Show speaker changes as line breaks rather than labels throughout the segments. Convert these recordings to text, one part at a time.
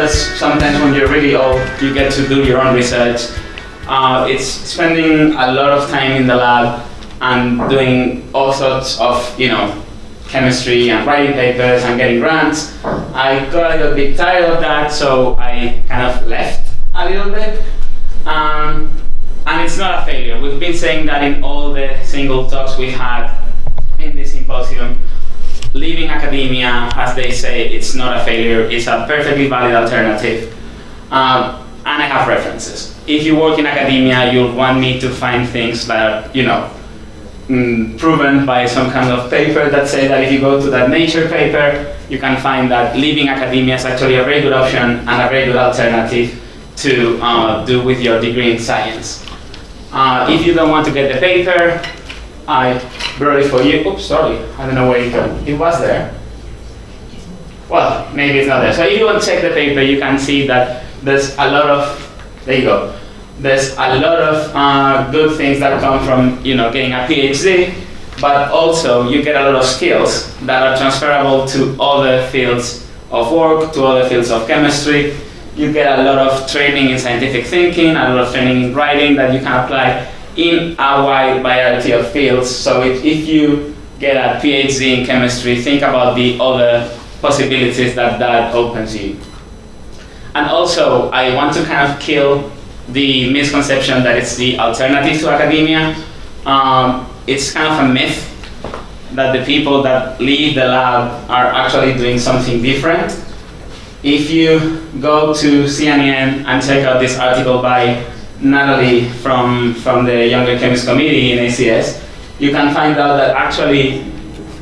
because sometimes when you're really old, you get to do your own research. It's spending a lot of time in the lab and doing all sorts of, chemistry and writing papers and getting grants. I got a little bit tired of that, so I kind of left a little bit. And it's not a failure. We've been saying that in all the single talks we had in this symposium. Leaving academia, as they say, it's not a failure. It's a perfectly valid alternative. And I have references. If you work in academia, you'll want me to find things that are, proven by some kind of paper that say that if you go to that Nature paper, you can find that leaving academia is actually a very good option and a very good alternative to do with your degree in science. If you don't want to get the paper, I brought it for you. Oops, sorry, I don't know where it went. It was there. Well, maybe it's not there. So if you want to check the paper, you can see that there's a lot of, there you go. There's a lot of good things that come from getting a PhD, but also you get a lot of skills that are transferable to other fields of work, to other fields of chemistry. You get a lot of training in scientific thinking, a lot of training in writing that you can apply in a wide variety of fields. So if you get a PhD in chemistry, think about the other possibilities that opens you. And also, I want to kind of kill the misconception that it's the alternative to academia. It's kind of a myth that the people that leave the lab are actually doing something different. If you go to CNN and check out this article by Natalie from the Young Chemists Committee in ACS, you can find out that actually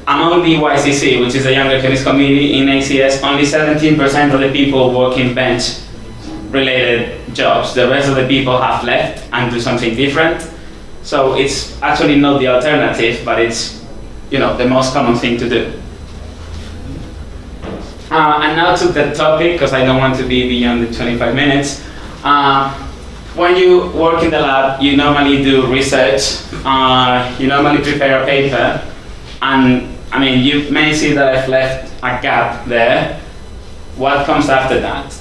among the YCC, which is the Young Chemists Committee in ACS, only 17% of the people work in bench-related jobs. The rest of the people have left and do something different. So it's actually not the alternative, but it's the most common thing to do. And now to the topic, because I don't want to be beyond the 25 minutes. When you work in the lab, you normally do research, you normally prepare a paper, and you may see that I've left a gap there. What comes after that?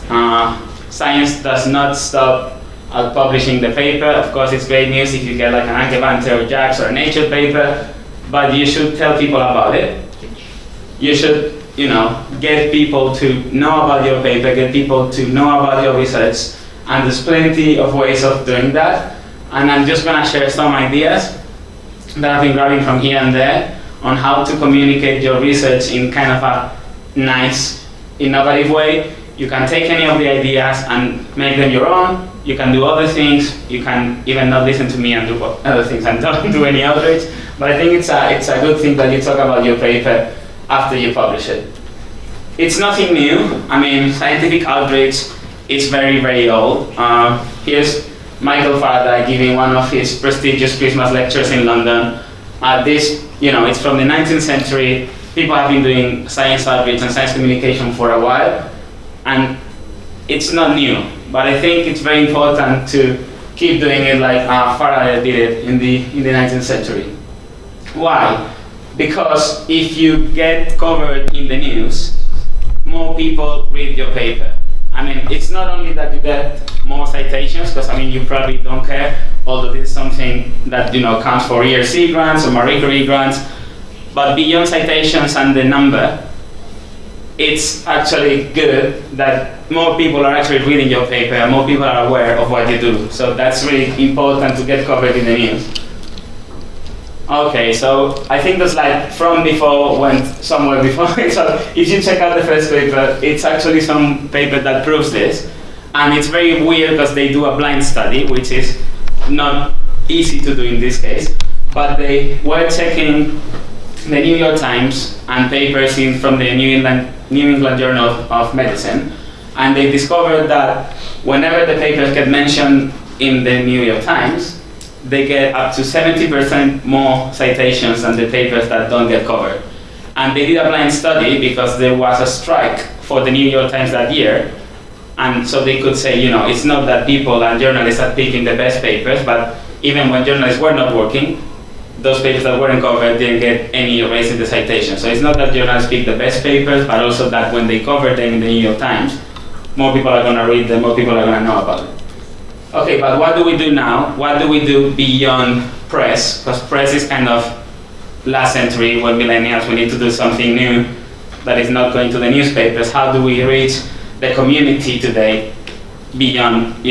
Science does not stop at publishing the paper. Of course, it's great news if you get like an Ankevante or JAX or a Nature paper, but you should tell people about it. You should, get people to know about your paper, get people to know about your research, and there's plenty of ways of doing that. And I'm just gonna share some ideas that I've been grabbing from here and there on how to communicate your research in kind of a nice, innovative way. You can take any of the ideas and make them your own. You can do other things. You can even not listen to me and do other things and don't do any outreach. But I think it's a good thing that you talk about your paper after you publish it. It's nothing new. Scientific outreach is very, very old. Here's Michael Faraday giving one of his prestigious Christmas lectures in London. It's from the 19th century. People have been doing science outreach and science communication for a while, and it's not new. But I think it's very important to keep doing it like Faraday did it in the 19th century. Why? Because if you get covered in the news, more people read your paper. It's not only that you get more citations, because you probably don't care, although this is something that counts for ERC grants or Marie Curie grants, but beyond citations and the number, it's actually good that more people are actually reading your paper and more people are aware of what you do. So that's really important to get covered in the news. Okay, so I think the slide from before went somewhere before. So if you check out the first paper, it's actually some paper that proves this. And it's very weird because they do a blind study, which is not easy to do in this case. But they were checking the New York Times and papers from the New England Journal of Medicine. And they discovered that whenever the papers get mentioned in the New York Times, they get up to 70% more citations than the papers that don't get covered. And they did a blind study because there was a strike for the New York Times that year. And so they could say, it's not that people and journalists are picking the best papers, but even when journalists were not working, those papers that weren't covered didn't get any raise in the citation. So it's not that journalists pick the best papers, but also that when they cover them in the New York Times, more people are going to read them, more people are going to know about it. Okay, but what do we do now? What do we do beyond press? Because press is kind of last century, when millennials, we need to do something new that is not going to the newspapers. How do we reach the community today beyond,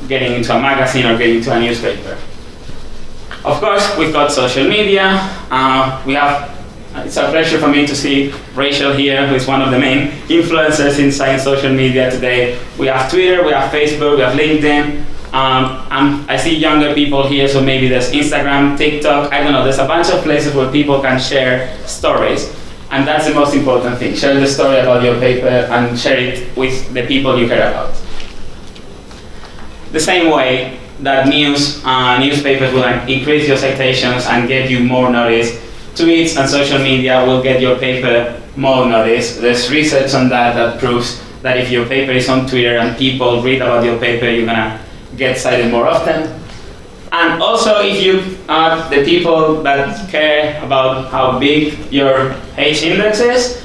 getting into a magazine or getting into a newspaper? Of course, we've got social media. It's a pleasure for me to see Rachel here, who is one of the main influencers in science social media today. We have Twitter, we have Facebook, we have LinkedIn. I see younger people here, so maybe there's Instagram, TikTok, I don't know, there's a bunch of places where people can share stories. And that's the most important thing. Share the story about your paper and share it with the people you care about. The same way that newspapers will increase your citations and get you more notice, tweets and social media will get your paper more notice. There's research on that proves that if your paper is on Twitter and people read about your paper, you're gonna get cited more often. And also, if you are the people that care about how big your H index is,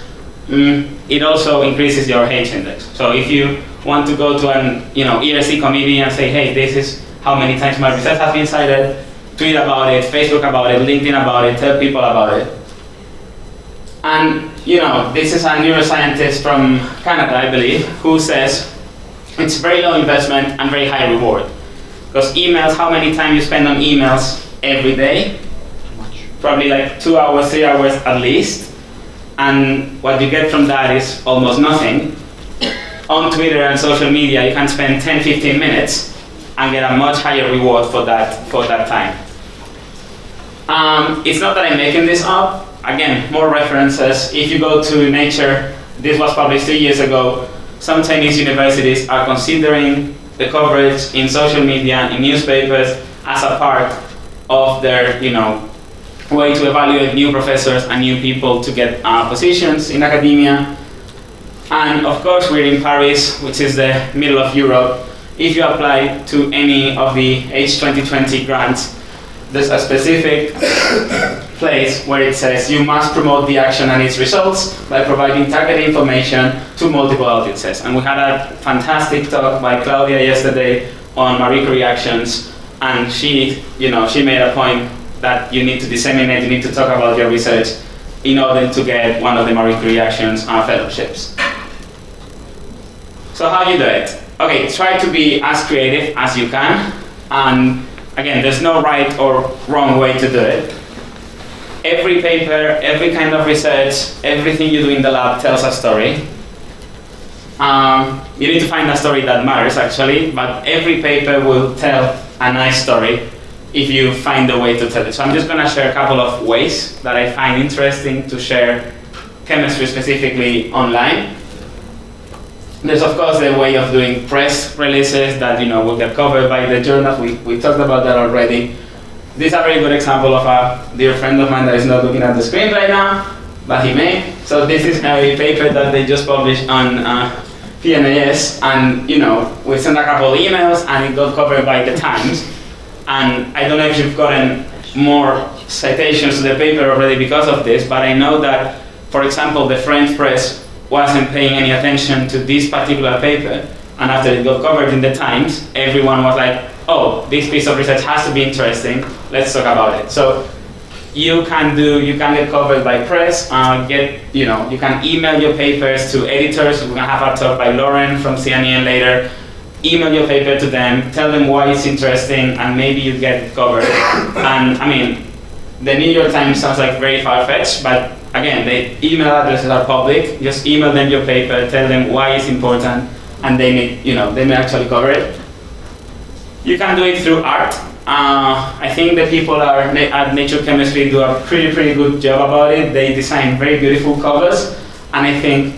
it also increases your H index. So if you want to go to an ERC committee and say, hey, this is how many times my research has been cited, tweet about it, Facebook about it, LinkedIn about it, tell people about it. And this is a neuroscientist from Canada, I believe, who says it's very low investment and very high reward. Because emails, how many times you spend on emails every day? Probably like 2 hours, 3 hours at least. And what you get from that is almost nothing. On Twitter and social media, you can spend 10, 15 minutes and get a much higher reward for that time. It's not that I'm making this up. Again, more references. If you go to Nature, this was published 3 years ago, some Chinese universities are considering the coverage in social media, in newspapers, as a part of their, way to evaluate new professors and new people to get positions in academia. And of course, we're in Paris, which is the middle of Europe. If you apply to any of the H2020 grants, there's a specific place where it says you must promote the action and its results by providing targeted information to multiple audiences. And we had a fantastic talk by Claudia yesterday on Marie Curie actions, and she made a point that you need to disseminate, you need to talk about your research in order to get one of the Marie Curie actions fellowships. So how you do it? Okay, try to be as creative as you can, and again, there's no right or wrong way to do it. Every paper, every kind of research, everything you do in the lab tells a story. You need to find a story that matters, actually, but every paper will tell a nice story if you find a way to tell it. So I'm just going to share a couple of ways that I find interesting to share chemistry specifically online. There's of course the way of doing press releases that will get covered by the journals. We talked about that already. This is a very good example of a dear friend of mine that is not looking at the screen right now, but he may. So this is a paper that they just published on PNAS, and we sent a couple of emails and it got covered by the Times. And I don't know if you've gotten more citations to the paper already because of this, but I know that, for example, the French press wasn't paying any attention to this particular paper, and after it got covered in the Times, everyone was like, oh, this piece of research has to be interesting, let's talk about it. So you can get covered by press, you can email your papers to editors. We're gonna have a talk by Lauren from CNN later. Email your paper to them, tell them why it's interesting, and maybe you get it covered. And I mean, the New York Times sounds like very far-fetched, but again, the email addresses are public. Just email them your paper, tell them why it's important, and they may actually cover it. You can do it through art. I think the people at Nature Chemistry do a pretty good job about it. They design very beautiful covers, and I think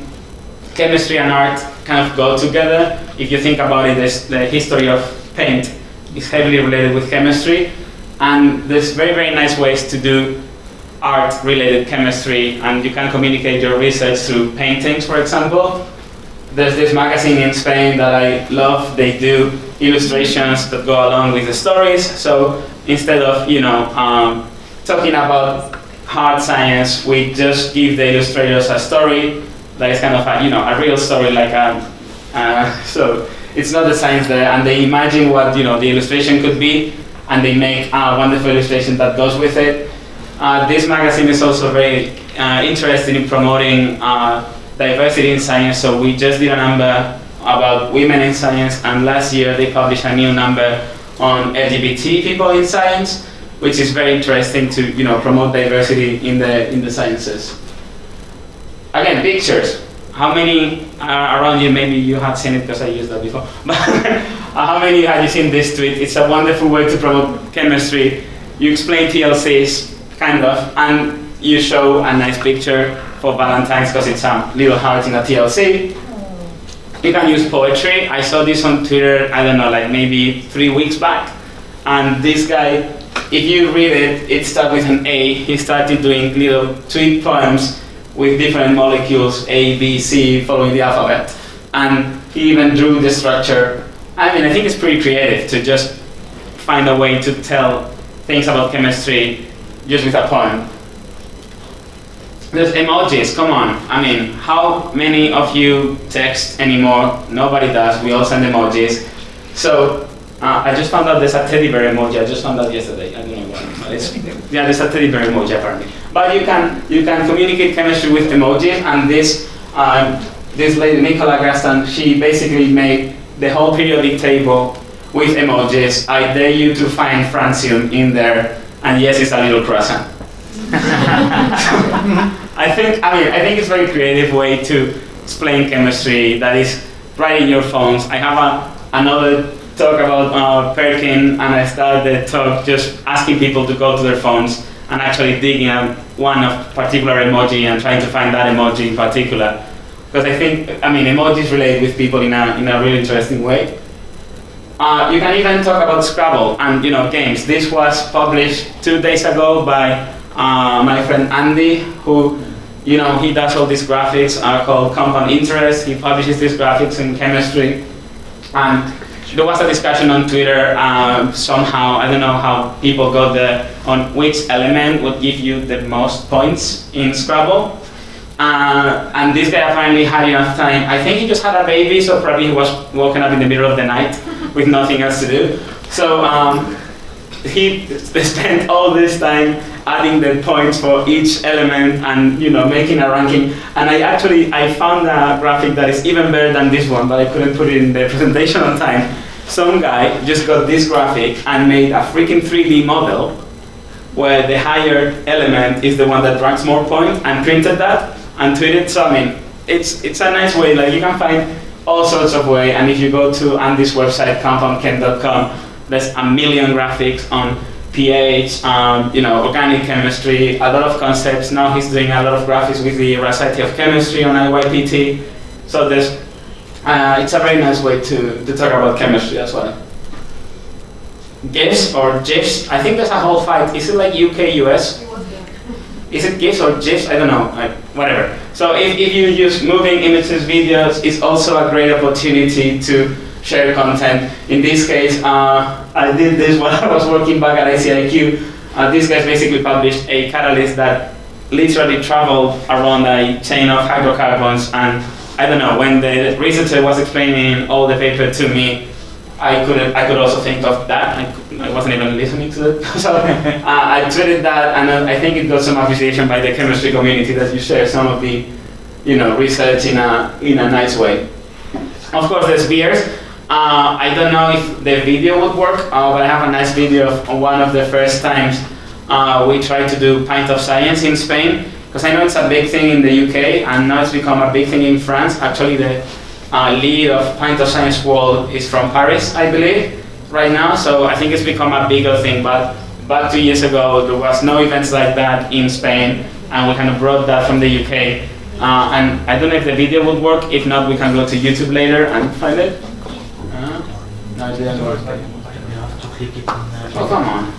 chemistry and art kind of go together. If you think about it, the history of paint is heavily related with chemistry, and there's very nice ways to do art-related chemistry, and you can communicate your research through paintings, for example. There's this magazine in Spain that I love. They do illustrations that go along with the stories. So instead of talking about hard science, we just give the illustrators a story that is kind of a real story, like a So it's not the science there, and they imagine what the illustration could be, and they make a wonderful illustration that goes with it. This magazine is also very interested in promoting diversity in science, so we just did a number about women in science, and last year they published a new number on LGBT people in science, which is very interesting to promote diversity in the sciences. Again, pictures. How many around you, maybe you have seen it because I used that before, but how many have you seen this tweet? It's a wonderful way to promote chemistry. You explain TLCs, kind of, and you show a nice picture for Valentine's because it's a little heart in a TLC. You can use poetry. I saw this on Twitter, I don't know, like maybe 3 weeks back. And this guy, if you read it, it starts with an A. He started doing little tweet poems with different molecules, A, B, C, following the alphabet. And he even drew the structure. I mean, I think it's pretty creative to just find a way to tell things about chemistry just with a poem. There's emojis, come on. I mean, how many of you text anymore? Nobody does, we all send emojis. So, I just found out there's a teddy bear emoji. I just found out yesterday. I don't know why, but yeah, there's a teddy bear emoji apparently. But you can communicate chemistry with emojis, and this lady, Nicola Gaston, she basically made the whole periodic table with emojis. I dare you to find francium in there, and yes, it's a little croissant. I think it's a very creative way to explain chemistry that is right in your phones. I have another talk about Perkin, and I started the talk just asking people to go to their phones and actually digging out one of particular emoji and trying to find that emoji in particular. Because emojis relate with people in a really interesting way. You can even talk about Scrabble and games. This was published 2 days ago by my friend Andy, who he does all these graphics called compound interest. He publishes these graphics in chemistry, and there was a discussion on Twitter somehow, I don't know how people got there, on which element would give you the most points in Scrabble. And this guy apparently had enough time. I think he just had a baby, so probably he was woken up in the middle of the night with nothing else to do. So he spent all this time adding the points for each element and making a ranking. And I found a graphic that is even better than this one, but I couldn't put it in the presentation on time. Some guy just got this graphic and made a freaking 3D model where the higher element is the one that ranks more points, and printed that and tweeted. So it's a nice way. Like, you can find all sorts of way, and if you go to Andy's website, compoundchem.com, there's a million graphics on pH, organic chemistry, a lot of concepts. Now he's doing a lot of graphics with the Society of Chemistry on IYPT. So it's a very nice way to talk about chemistry as well. GIFs or GIFs, I think there's a whole fight. Is it like UK, US? Is it GIFs or GIFs? I don't know, whatever. So if you use moving images, videos, it's also a great opportunity to share content. In this case, I did this while I was working back at ICIQ. These guys basically published a catalyst that literally traveled around a chain of hydrocarbons, and I don't know, when the researcher was explaining all the paper to me, I could also think of that. I wasn't even listening to it. So I tweeted that, and I think it got some appreciation by the chemistry community that you share some of the research in a nice way. Of course, there's beers. I don't know if the video would work, but I have a nice video of one of the first times we tried to do Pint of Science in Spain, because I know it's a big thing in the UK, and now it's become a big thing in France. Actually, the lead of Pint of Science World is from Paris, I believe, right now, so I think it's become a bigger thing. But back 2 years ago, there was no events like that in Spain, and we kind of brought that from the UK. And I don't know if the video would work. If not, we can go to YouTube later and find it. No, it didn't work. Oh, come on.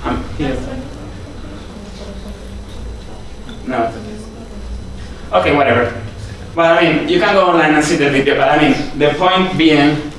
I'm here. No. Okay, whatever. Well, I mean, you can go online and see the video, but I mean, the point being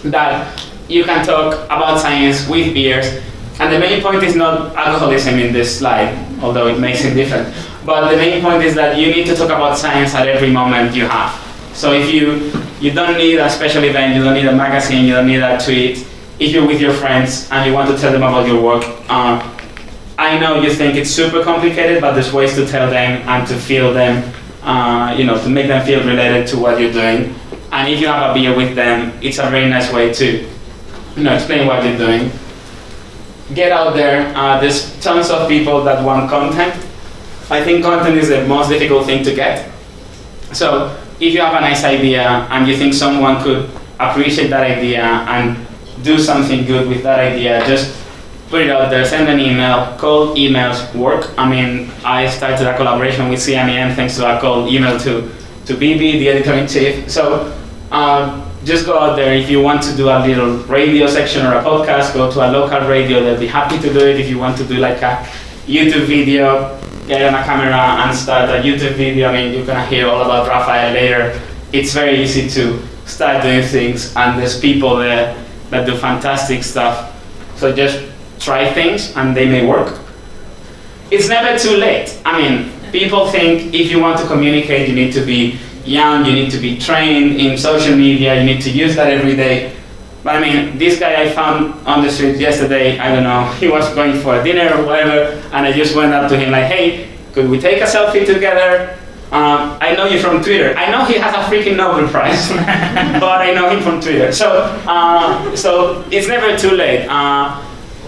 that you can talk about science with beers, and the main point is not alcoholism in this slide, although it makes it different. But the main point is that you need to talk about science at every moment you have. So if you don't need a special event, you don't need a magazine, you don't need a tweet. If you're with your friends and you want to tell them about your work, I know you think it's super complicated, but there's ways to tell them and to feel them, to make them feel related to what you're doing. And if you have a beer with them, it's a very nice way to explain what you're doing. Get out there. There's tons of people that want content. I think content is the most difficult thing to get. So if you have a nice idea and you think someone could appreciate that idea and do something good with that idea, just put it out there, send an email. Cold emails work. I mean, I started a collaboration with CNEN thanks to a cold email to BB, the editor-in-chief. So just go out there. If you want to do a little radio section or a podcast, go to a local radio. They'll be happy to do it. If you want to do like a YouTube video, get on a camera and start a YouTube video. I mean, you're gonna hear all about Raphael later. It's very easy to start doing things, and there's people there that do fantastic stuff. So just try things, and they may work. It's never too late. I mean, people think if you want to communicate, you need to be young, you need to be trained in social media, you need to use that every day. But I mean, this guy I found on the street yesterday, I don't know, he was going for a dinner or whatever, and I just went up to him like, hey, could we take a selfie together? I know you from Twitter. I know he has a freaking Nobel Prize, but I know him from Twitter. So it's never too late.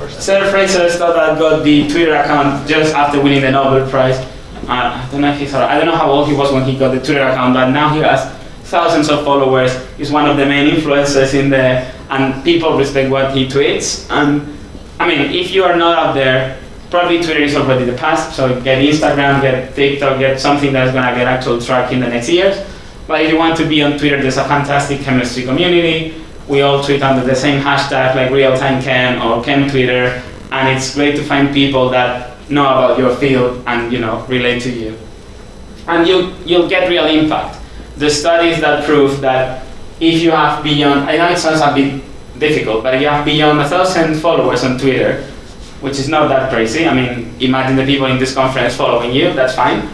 Sir Fraser Stoddart got the Twitter account just after winning the Nobel Prize. I don't know how old he was when he got the Twitter account, but now he has thousands of followers. He's one of the main influencers in there, and people respect what he tweets. And I mean, if you are not out there, probably Twitter is already the past, so get Instagram, get TikTok, get something that's gonna get actual track in the next years. But if you want to be on Twitter, there's a fantastic chemistry community. We all tweet under the same hashtag, like real-time Chem or Chem Twitter, and it's great to find people that know about your field and relate to you. And you'll get real impact. The studies that prove that if you have beyond, I know it sounds a bit difficult, but if you have beyond 1,000 followers on Twitter, which is not that crazy, I mean, imagine the people in this conference following you, that's fine.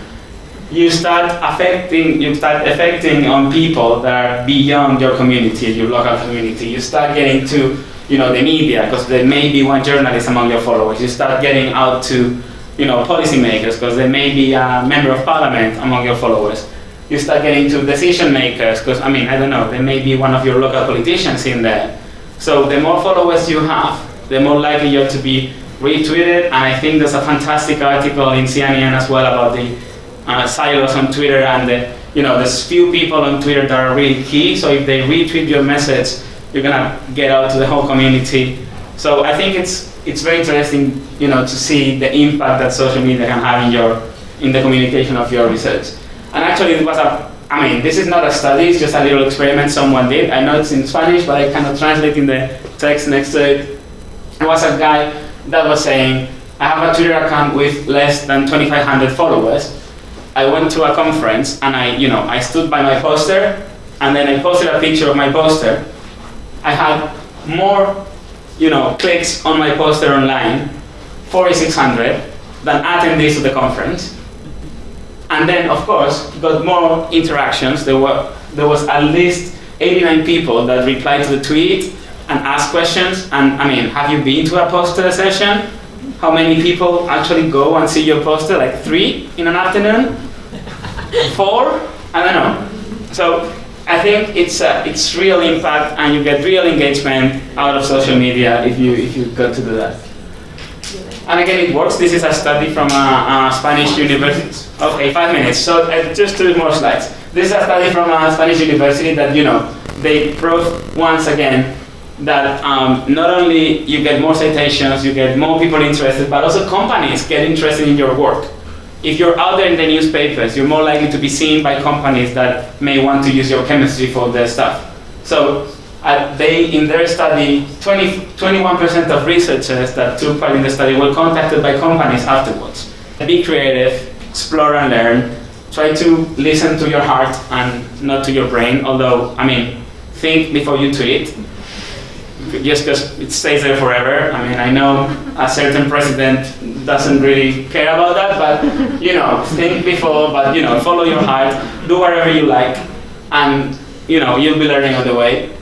You start affecting on people that are beyond your community, your local community. You start getting to the media, because there may be one journalist among your followers. You start getting out to policymakers, because there may be a member of parliament among your followers. You start getting to decision makers, because I don't know, there may be one of your local politicians in there. So the more followers you have, the more likely you're to be retweeted. And I think there's a fantastic article in CNN as well about the silos on Twitter, and there's few people on Twitter that are really key. So if they retweet your message, you're gonna get out to the whole community. So I think it's very interesting, to see the impact that social media can have in the communication of your research. And actually, it was this is not a study; it's just a little experiment someone did. I know it's in Spanish, but I cannot translate in the text next to it. There was a guy that was saying, "I have a Twitter account with less than 2,500 followers. I went to a conference and I stood by my poster, and then I posted a picture of my poster. I had more, clicks on my poster online, 4,600, than attendees to the conference. And then, of course, got more interactions. There was at least 89 people that replied to the tweet and asked questions. And have you been to a poster session? How many people actually go and see your poster? Like 3 in an afternoon? 4? I don't know. So I think it's real impact, and you get real engagement out of social media if you got to do that. And again, it works. This is a study from a Spanish university. Okay, 5 minutes. So just 2 more slides. This is a study from a Spanish university that they proved once again that not only you get more citations, you get more people interested, but also companies get interested in your work. If you're out there in the newspapers, you're more likely to be seen by companies that may want to use your chemistry for their stuff. So in their study, 21% of researchers that took part in the study were contacted by companies afterwards. Be creative, explore and learn, try to listen to your heart and not to your brain, although, think before you tweet, just because it stays there forever. I know A certain president doesn't really care about that, but you know, think before, but you know, follow your heart, do whatever you like, and you know, you'll be learning on the way.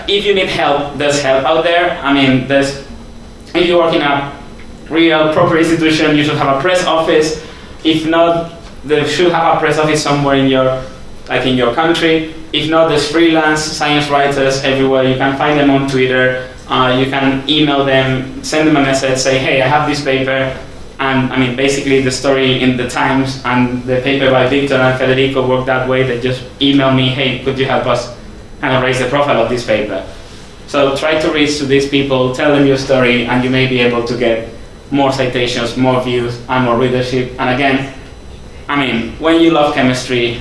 If you need help, there's help out there. I mean, if you work in a real proper institution, you should have a press office. If not, they should have a press office somewhere in your country. If not, there's freelance science writers everywhere. You can find them on Twitter. You can email them, send them a message, say, hey, I have this paper. And I mean, basically the story in the Times and the paper by Victor and Federico work that way. They just email me, hey, could you help us kind of raise the profile of this paper? So try to reach to these people, tell them your story, and you may be able to get more citations, more views, and more readership. And again, I mean, when you love chemistry,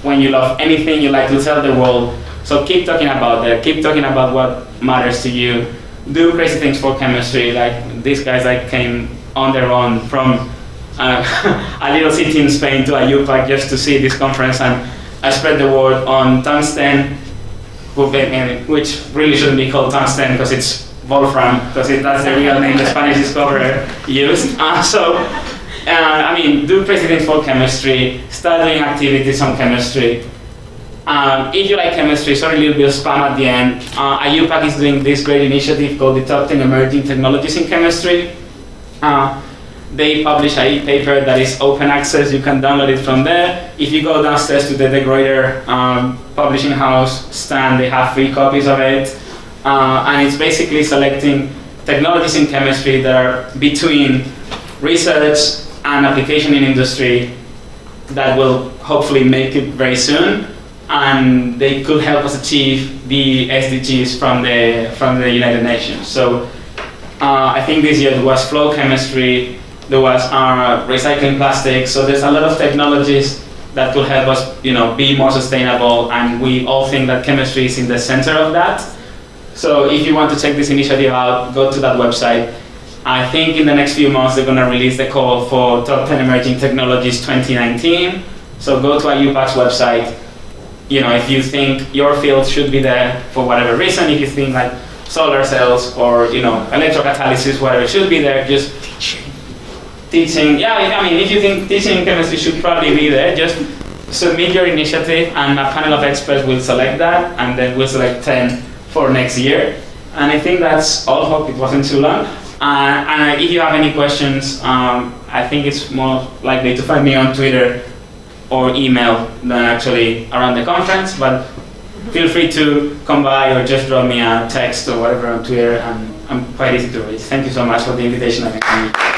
when you love anything, you like to tell the world. So keep talking about that, keep talking about what matters to you. Do crazy things for chemistry, like these guys that came on their own from a little city in Spain to IUPAC just to see this conference, and I spread the word on tungsten, which really shouldn't be called tungsten because it's Wolfram, because that's the real name the Spanish discoverer used. I mean, do crazy things for chemistry, start doing activities on chemistry. If you like chemistry, sorry, a little bit of spam at the end. IUPAC is doing this great initiative called the Top 10 Emerging Technologies in Chemistry. They publish a paper that is open access. You can download it from there. If you go downstairs to the De Gruyter publishing house stand, they have free copies of it. And it's basically selecting technologies in chemistry that are between research and application in industry that will hopefully make it very soon. And they could help us achieve the SDGs from the United Nations. So I think this year there was flow chemistry, there was recycling plastics. So there's a lot of technologies that could help us, you know, be more sustainable. And we all think that chemistry is in the center of that. So if you want to check this initiative out, go to that website. I think in the next few months they're going to release the call for Top 10 Emerging Technologies 2019. So go to IUPAC's website. You know, if you think your field should be there for whatever reason, if you think like solar cells or, you know, electrocatalysis, whatever should be there, just teaching. Yeah, I mean, if you think teaching chemistry should probably be there, just submit your initiative and a panel of experts will select that, and then we'll select 10 for next year. And I think that's all. Hope it wasn't too long. And if you have any questions, I think it's more likely to find me on Twitter or email than actually around the conference, but feel free to come by or just drop me a text or whatever on Twitter, and I'm quite easy to reach. Thank you so much for the invitation again.